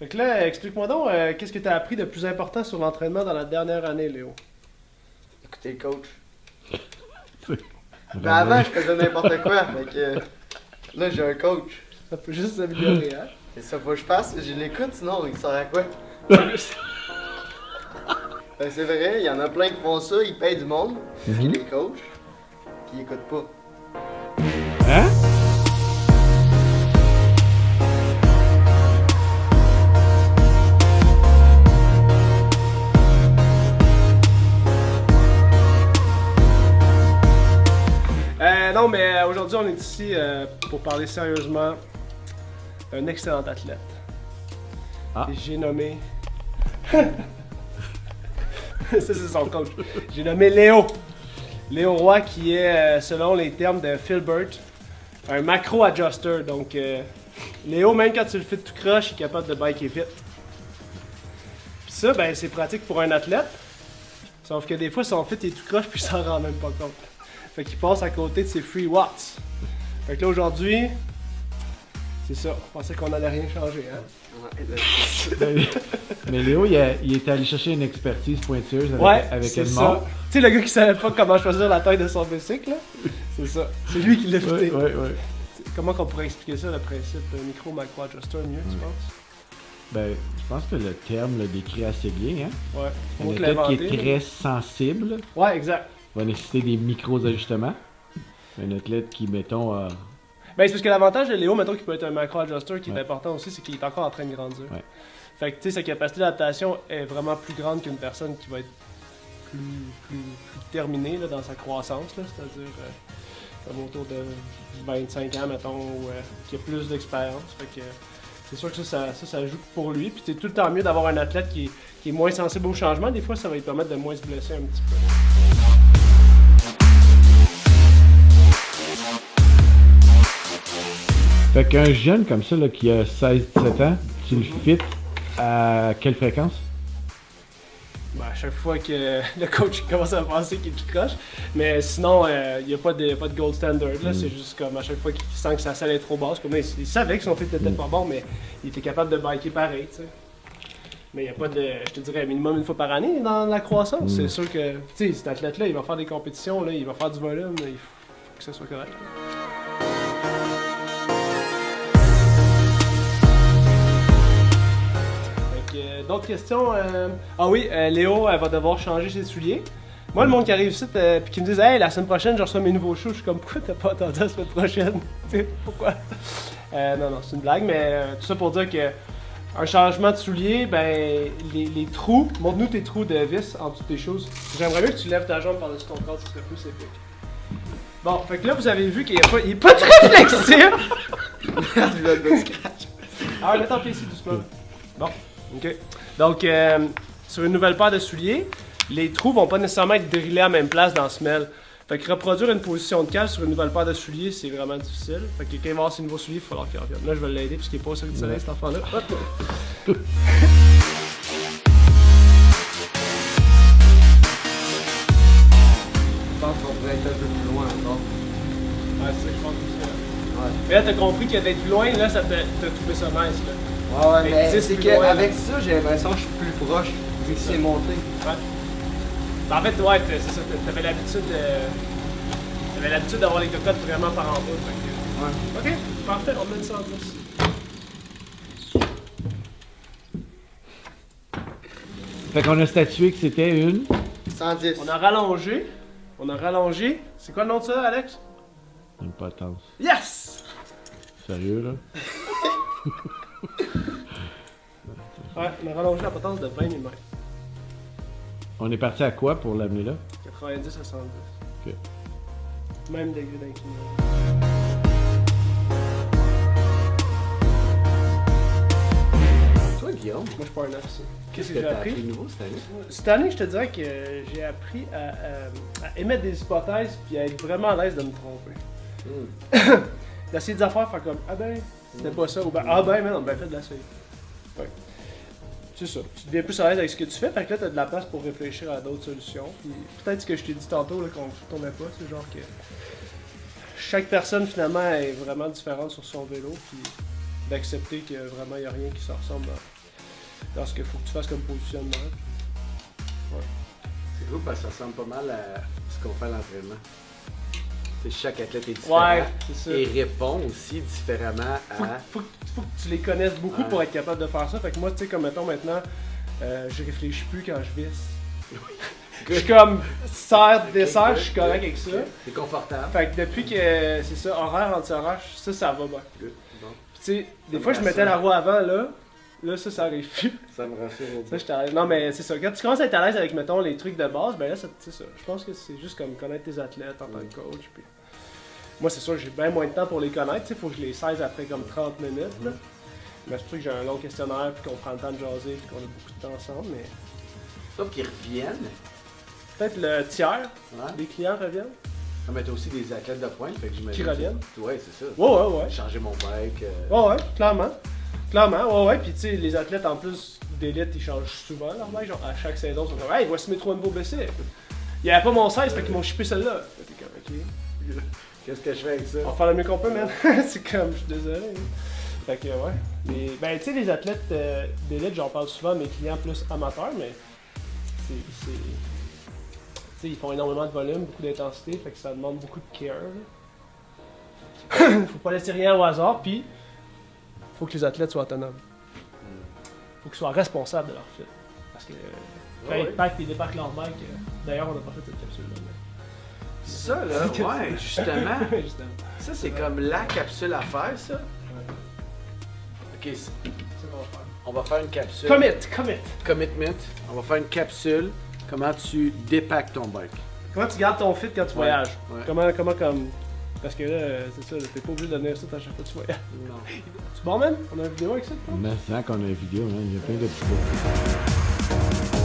Fait que là, explique-moi donc, qu'est-ce que tu as appris de plus important sur l'entraînement dans la dernière année, Léo? Écoutez, coach. Mais avant, je faisais n'importe quoi. Fait que là, j'ai un coach. Ça peut juste s'améliorer, hein? Et ça, faut que je fasse. Je l'écoute, sinon, il sort à quoi? Ben, c'est vrai, il y en a plein qui font ça, ils payent du monde, puis les coachs, puis ils écoutent pas. Hein? Non, mais aujourd'hui, on est ici pour parler sérieusement d'un excellent athlète. Ah. Et j'ai nommé... Ça, c'est son coach. J'ai nommé Léo. Léo Roy, qui est, selon les termes de Phil Burt, un macro-adjuster. Donc, Léo, même quand tu le fais tout croche, il est capable de biker vite. Puis ça, ben, c'est pratique pour un athlète. Sauf que des fois, son fit est tout croche, puis il s'en rend même pas compte. Fait qu'il passe à côté de ses free watts. Fait que là, aujourd'hui, c'est ça. On pensait qu'on allait rien changer, hein? Mais Léo, il est allé chercher une expertise pointueuse avec c'est Edmond. ça. Tu sais, le gars qui savait pas comment choisir la taille de son bicycle, là? C'est ça. C'est lui qui l'a fait. Ouais. Comment qu'on pourrait expliquer ça, le principe micro-macro-adjuster, mieux, tu penses? Ben, je pense que le terme le décrit assez bien, hein? Ouais. Un Moi, je l'ai athlète qui inventé. est très sensible Ouais, exact. va nécessiter des micros-ajustements. Un athlète qui, mettons, Ben, c'est parce que l'avantage de Léo, mettons, qui peut être un macro-adjuster, qui est Ouais. important aussi, c'est qu'il est encore en train de grandir. Ouais. Fait que, tu sais, sa capacité d'adaptation est vraiment plus grande qu'une personne qui va être plus terminée là, dans sa croissance, là, c'est-à-dire comme autour de 25 ans, mettons, ou qui a plus d'expérience. Fait que c'est sûr que ça joue pour lui. Puis c'est tout le temps mieux d'avoir un athlète qui est moins sensible au changement. Des fois, ça va lui permettre de moins se blesser un petit peu. Fait qu'un jeune comme ça, là, qui a 16-17 ans, tu le fites à quelle fréquence? Ben, à chaque fois que le coach commence à penser qu'il te croche. Mais sinon, il n'y a pas de gold standard. Là. C'est juste comme à chaque fois qu'il sent que sa salle est trop basse. Comme là, il savait que son fit était peut-être pas bon, mais il était capable de biker pareil. T'sais. Mais il n'y a pas de, je te dirais, minimum une fois par année dans la croissance. C'est sûr que cet athlète-là, il va faire des compétitions, là, il va faire du volume. Il faut que ça soit correct. D'autres questions? Ah oui, Léo, elle va devoir changer ses souliers. Moi, le monde qui arrive ici puis qui me dit hey, la semaine prochaine, je reçois mes nouveaux shoes. Je suis comme, pourquoi t'as pas attendu la semaine prochaine? Tu sais, pourquoi? Non, c'est une blague, mais tout ça pour dire que un changement de souliers, ben, les trous, montre-nous tes trous de vis en dessous de tes choses. J'aimerais mieux que tu lèves ta jambe par-dessus ton corps, ce serait plus épique. Bon, fait que là, vous avez vu qu'il est pas très flexible! Ah, mets ton pied ici doucement. Bon, ok. Donc, sur une nouvelle paire de souliers, les trous vont pas nécessairement être drillés à la même place dans la semelle. Fait que reproduire une position de cale sur une nouvelle paire de souliers, c'est vraiment difficile. Fait que quand il va avoir ses nouveaux souliers, il va falloir qu'il revienne. Là, je vais l'aider puisqu'il est pas au circuit de soleil, cet enfant-là. Hop. Je pense qu'on pourrait être un peu plus loin encore. Ouais, c'est ça que je pense aussi. Ouais. Mais là, t'as compris que d'être loin, là, ça t'as trouvé ça nice, là. Ouais, Mais mais 10 c'est plus loin, qu'avec ça, j'ai l'impression que je suis plus proche, vu que c'est monté. Ouais. Ben, en fait, ouais, c'est ça, t'avais l'habitude d'avoir les cocottes vraiment par en bas. Fait que... Ouais. Ok, parfait, on met ça en plus. Fait qu'on a statué que c'était une... 110. On a rallongé. C'est quoi le nom de ça, Alex? Une potence. Yes! Sérieux, là? Ouais, on a rallongé la potence de 20 mm. On est parti à quoi pour l'amener là? 90 à 110. Ok. Même degré d'inclinaison. Toi, Guillaume, Moi, je suis pas un officier. Qu'est-ce que t'as j'ai appris? nouveau cette année? Cette année, je te dirais que j'ai appris à émettre des hypothèses puis à être vraiment à l'aise de me tromper. D'essayer des affaires, faire comme ah ben, c'était pas ça, ou ben ah ben, mais non, ben fais de la suite. Ouais. C'est ça. Tu deviens plus à l'aise avec ce que tu fais, fait que là, t'as de la place pour réfléchir à d'autres solutions. Puis peut-être ce que je t'ai dit tantôt, là, qu'on ne tournait pas, c'est genre que chaque personne finalement est vraiment différente sur son vélo, puis d'accepter que vraiment il n'y a rien qui se ressemble dans ce qu'il faut que tu fasses comme positionnement. C'est cool parce que ça ressemble pas mal à ce qu'on fait à l'entraînement. Chaque athlète est différent Ouais, c'est ça. et répond aussi différemment à... Faut que tu les connaisses beaucoup pour être capable de faire ça. Fait que moi, tu sais, comme mettons maintenant, je réfléchis plus quand je visse. Je suis comme serre, dessert, je suis correct avec ça. C'est confortable. Fait que depuis que c'est ça, horaire, anti-horaire, ça va bien. Good. Bon. Puis tu sais, des me fois je mettais rassure. la roue avant là ça arrive plus. Ça me rassure au bout. Ça, j'étais à l'aise. Non mais c'est ça, quand tu commences à être à l'aise avec mettons les trucs de base, ben là c'est ça. Je pense que c'est juste comme connaître tes athlètes en tant que coach. Puis... Moi c'est sûr, j'ai bien moins de temps pour les connaître, il faut que je les 16 après comme 30 minutes. Là. Mais c'est pour ça que j'ai un long questionnaire, puis qu'on prend le temps de jaser, puis qu'on a beaucoup de temps ensemble. Mais Sauf qu'ils reviennent. peut-être le tiers Ouais. des clients reviennent. Ah, mais t'as aussi des athlètes de pointe, fait que j'imagine. Qui reviennent? Ouais, c'est ça. Ouais. Changer mon bike. Ouais, clairement. Clairement, ouais. Puis tu sais, les athlètes en plus d'élite, ils changent souvent leur bike. Genre à chaque saison, ils sont comme, hey, voici mes 3 nouveaux BC. Il n'y avait pas mon 16, fait qu'ils m'ont shippé celle-là. Fait que t'es comme, ok. Qu'est-ce que je fais avec ça? On va faire le mieux qu'on peut, man. C'est comme, je suis désolé. Fait que, ouais. Mais, ben, tu sais, les athlètes d'élite, j'en parle souvent à mes clients plus amateurs, mais c'est. Tu sais, ils font énormément de volume, beaucoup d'intensité, fait que ça demande beaucoup de care. Faut pas laisser rien au hasard, puis faut que les athlètes soient autonomes. Faut qu'ils soient responsables de leur fit. Parce que quand ils packent et dépackent leur bike, d'ailleurs, on n'a pas fait cette capsule-là. Ça, là, ouais, justement. Justement. Ça, c'est comme la capsule à faire, ça. Ok, C'est ce qu'on va faire. on va faire une capsule. Commit! Commitment. On va faire une capsule. Comment tu dépaques ton bike. Comment tu gardes ton fit quand tu voyages? ouais. Comment comme... Parce que là, c'est ça, t'es pas obligé de devenir ça à chaque fois que tu voyages. Non. C'est bon, man? On a une vidéo avec ça? toi? Maintenant qu'on a une vidéo, hein, il y a plein de petits bouts.